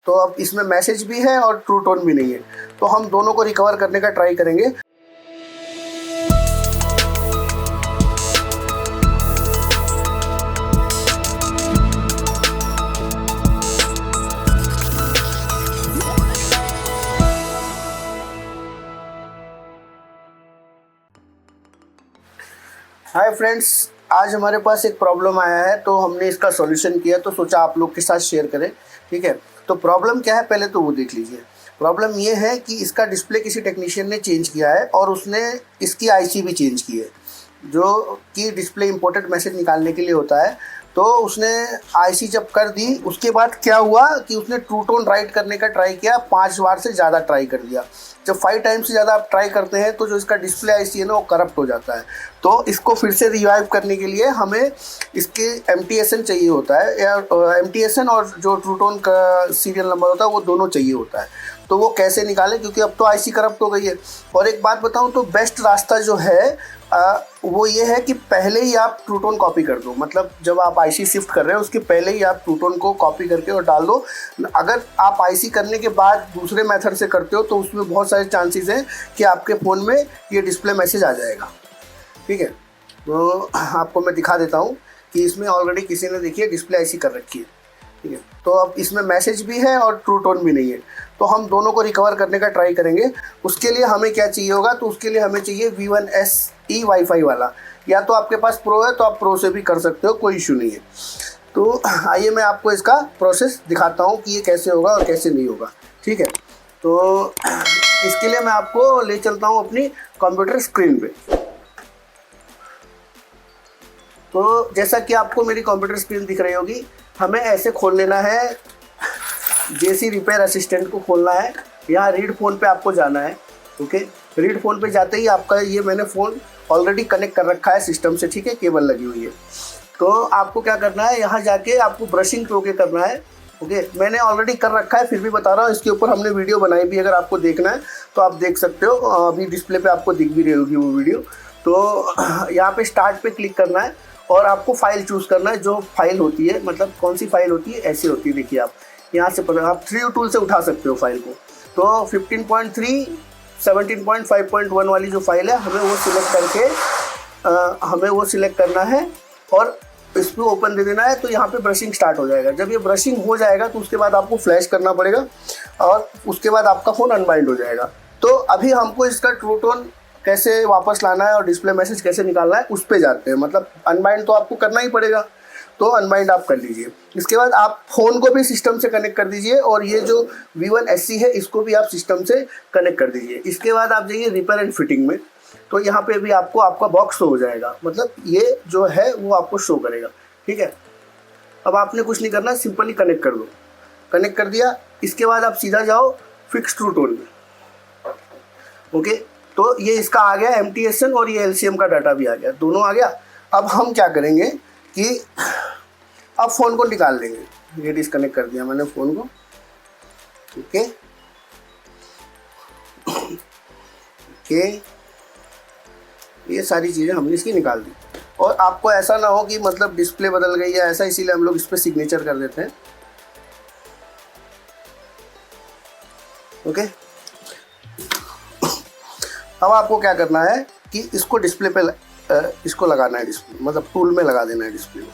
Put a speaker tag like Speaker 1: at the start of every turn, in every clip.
Speaker 1: तो अब इसमें मैसेज भी है और ट्रू टोन भी नहीं है, तो हम दोनों को रिकवर करने का ट्राई करेंगे। हाय फ्रेंड्स, आज हमारे पास एक प्रॉब्लम आया है, तो हमने इसका सॉल्यूशन किया, तो सोचा आप लोग के साथ शेयर करें। ठीक है, तो प्रॉब्लम क्या है पहले तो वो देख लीजिए। प्रॉब्लम ये है कि इसका डिस्प्ले किसी टेक्नीशियन ने चेंज किया है और उसने इसकी आईसी भी चेंज की है, जो कि डिस्प्ले इंपोर्टेड मैसेज निकालने के लिए होता है। तो उसने आईसी जब कर दी, उसके बाद क्या हुआ कि उसने ट्रू टोन राइट करने का ट्राई किया, 5 बार से ज़्यादा ट्राई कर दिया। जब 5 टाइम से ज़्यादा आप ट्राई करते हैं तो जो इसका डिस्प्ले आईसी है ना, वो करप्ट हो जाता है। तो इसको फिर से रिवाइव करने के लिए हमें इसके MTSN चाहिए होता है, या MTSN और जो ट्रू टोन का सीरियल नंबर होता है वो दोनों चाहिए होता है। तो वो कैसे निकालें, क्योंकि अब तो आईसी करप्ट हो गई है। और एक बात बताऊं तो बेस्ट रास्ता जो है वो ये है कि पहले ही आप ट्रू टोन कॉपी कर दो। मतलब जब आप आईसी शिफ्ट कर रहे हो उसके पहले ही आप ट्रू टोन को कॉपी करके और डाल दो। अगर आप आईसी करने के बाद दूसरे मेथड से करते हो तो उसमें बहुत सारे चांसेस हैं कि आपके फ़ोन में ये डिस्प्ले मैसेज आ जाएगा। ठीक है, तो आपको मैं दिखा देता हूँ कि इसमें ऑलरेडी किसी ने देखिए डिस्प्ले आईसी कर रखी है। ठीक है, तो अब इसमें मैसेज भी है और ट्रू टोन भी नहीं है, तो हम दोनों को रिकवर करने का ट्राई करेंगे। उसके लिए हमें क्या चाहिए होगा, तो उसके लिए हमें चाहिए V1SE वाईफाई वाला, या तो आपके पास प्रो है तो आप प्रो से भी कर सकते हो, कोई इशू नहीं है। तो आइए मैं आपको इसका प्रोसेस दिखाता हूँ कि ये कैसे होगा और कैसे नहीं होगा। ठीक है, तो इसके लिए मैं आपको ले चलता हूँ अपनी कंप्यूटर स्क्रीन पे। तो जैसा कि आपको मेरी कंप्यूटर स्क्रीन दिख रही होगी, हमें ऐसे खोल लेना है, जेसी रिपेयर असिस्टेंट को खोलना है। यहाँ रीड फ़ोन पे आपको जाना है। ओके, रीड फ़ोन पे जाते ही आपका ये मैंने फ़ोन ऑलरेडी कनेक्ट कर रखा है सिस्टम से। ठीक है, केबल लगी हुई है। तो आपको क्या करना है, यहाँ जाके आपको ब्रशिंग पे ओके करना है। ओके, मैंने ऑलरेडी कर रखा है, फिर भी बता रहा हूँ, इसके ऊपर हमने वीडियो बनाई भी, अगर आपको देखना है तो आप देख सकते हो। अभी डिस्प्ले पे आपको दिख भी रही होगी वो वीडियो। तो यहाँ पे स्टार्ट पे क्लिक करना है और आपको फाइल चूज़ करना है। जो फाइल होती है, मतलब कौन सी फाइल होती है, ऐसी होती है, देखिए आप यहाँ से आप 3 टूल से उठा सकते हो फाइल को। तो 15.3 17.5.1 वाली जो फाइल है, हमें वो सिलेक्ट करके हमें वो सिलेक्ट करना है और इस पर ओपन दे देना है। तो यहाँ पे ब्रशिंग स्टार्ट हो जाएगा। जब ये ब्रशिंग हो जाएगा तो उसके बाद आपको फ्लैश करना पड़ेगा और उसके बाद आपका फ़ोन अनबाइंड हो जाएगा। तो अभी हमको इसका ट्रू टोन कैसे वापस लाना है और डिस्प्ले मैसेज कैसे निकालना है उस पर जाते हैं। मतलब अनबाइंड तो आपको करना ही पड़ेगा, तो अनबाइंड आप कर लीजिए। इसके बाद आप फ़ोन को भी सिस्टम से कनेक्ट कर दीजिए और ये जो V1SE है इसको भी आप सिस्टम से कनेक्ट कर दीजिए। इसके बाद आप जाइए रिपेयर एंड फिटिंग में, तो यहाँ पे भी आपको आपका बॉक्स शो हो जाएगा, मतलब ये जो है वो आपको शो करेगा। ठीक है, अब आपने कुछ नहीं करना, सिंपली कनेक्ट कर दो। कनेक्ट कर दिया, इसके बाद आप सीधा जाओ फिक्स ट्रू टोन में। ओके, तो ये इसका आ गया MTSN और ये LCM का डाटा भी आ गया, दोनों आ गया। अब हम क्या करेंगे कि अब फ़ोन को निकाल लेंगे। ये डिस्कनेक्ट कर दिया मैंने फ़ोन को। ओके ओके, ये सारी चीज़ें हमने इसकी निकाल दी। और आपको ऐसा ना हो कि मतलब डिस्प्ले बदल गई है ऐसा, इसीलिए हम लोग इस पर सिग्नेचर कर देते हैं। ओके, अब आपको क्या करना है कि इसको डिस्प्ले पे इसको लगाना है, डिस्प्ले मतलब टूल में लगा देना है डिस्प्ले को।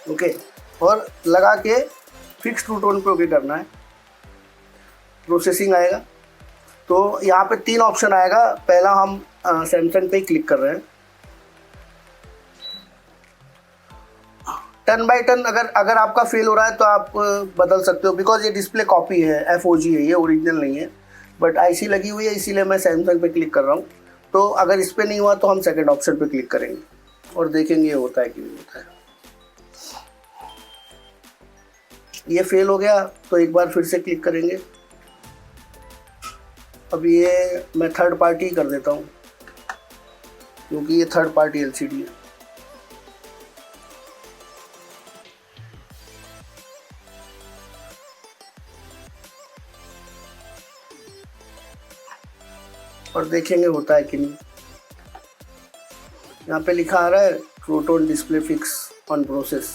Speaker 1: ओके, और लगा के फिक्स ट्रू टोन पे ओके करना है। प्रोसेसिंग आएगा, तो यहाँ पे 3 ऑप्शन आएगा। पहला हम सैमसंग पे ही क्लिक कर रहे हैं। टर्न बाय टर्न अगर आपका फेल हो रहा है तो आप बदल सकते हो, बिकॉज ये डिस्प्ले कॉपी है, FOG है, ये ओरिजिनल नहीं है। बट आईसी लगी हुई है, इसीलिए मैं सैमसंग पे क्लिक कर रहा हूँ। तो अगर इस पर नहीं हुआ तो हम सेकंड ऑप्शन पे क्लिक करेंगे और देखेंगे ये होता है कि नहीं होता है। ये फेल हो गया तो एक बार फिर से क्लिक करेंगे। अब ये मैं थर्ड पार्टी कर देता हूँ, क्योंकि ये थर्ड पार्टी LCD है। और देखेंगे होता है कि नहीं। यहाँ पे लिखा आ रहा है true tone display fix on process.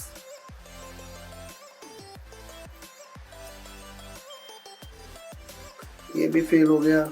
Speaker 1: ये भी फेल हो गया।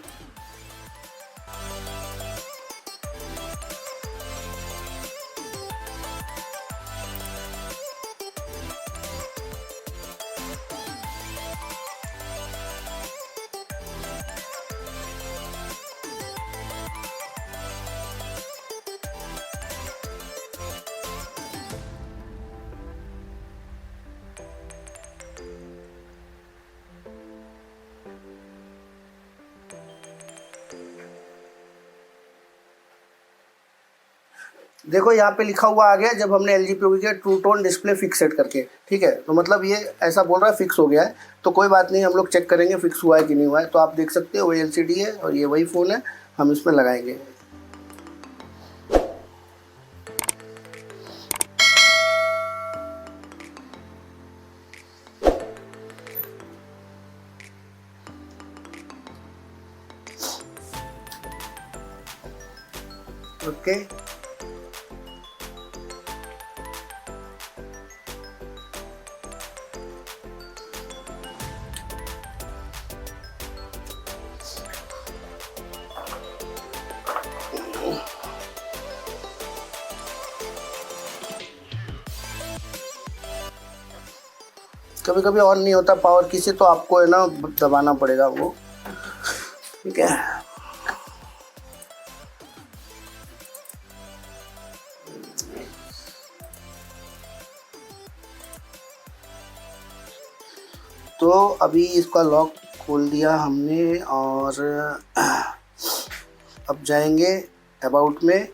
Speaker 1: देखो यहाँ पे लिखा हुआ आ गया जब हमने LG पे किया true tone display fix set करके, ठीक है। तो मतलब ये ऐसा बोल रहा है फिक्स हो गया है, तो कोई बात नहीं, हम लोग चेक करेंगे फिक्स हुआ है कि नहीं हुआ है। तो आप देख सकते हो वही LCD है और ये वही फ़ोन है, हम इसमें लगाएंगे। ओके, कभी कभी ऑन नहीं होता पावर की से, तो आपको है ना दबाना पड़ेगा वो, ठीक है। तो अभी इसका लॉक खोल दिया हमने और अब जाएंगे अबाउट में,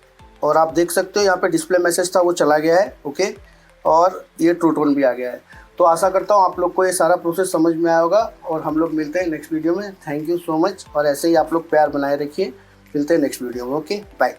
Speaker 1: और आप देख सकते हो यहाँ पे डिस्प्ले मैसेज था वो चला गया है, ओके। और ये ट्रू टोन भी आ गया है। तो आशा करता हूँ आप लोग को ये सारा प्रोसेस समझ में आया होगा, और हम लोग मिलते हैं नेक्स्ट वीडियो में। थैंक यू सो मच, और ऐसे ही आप लोग प्यार बनाए रखिए। मिलते हैं नेक्स्ट वीडियो में, ओके बाय।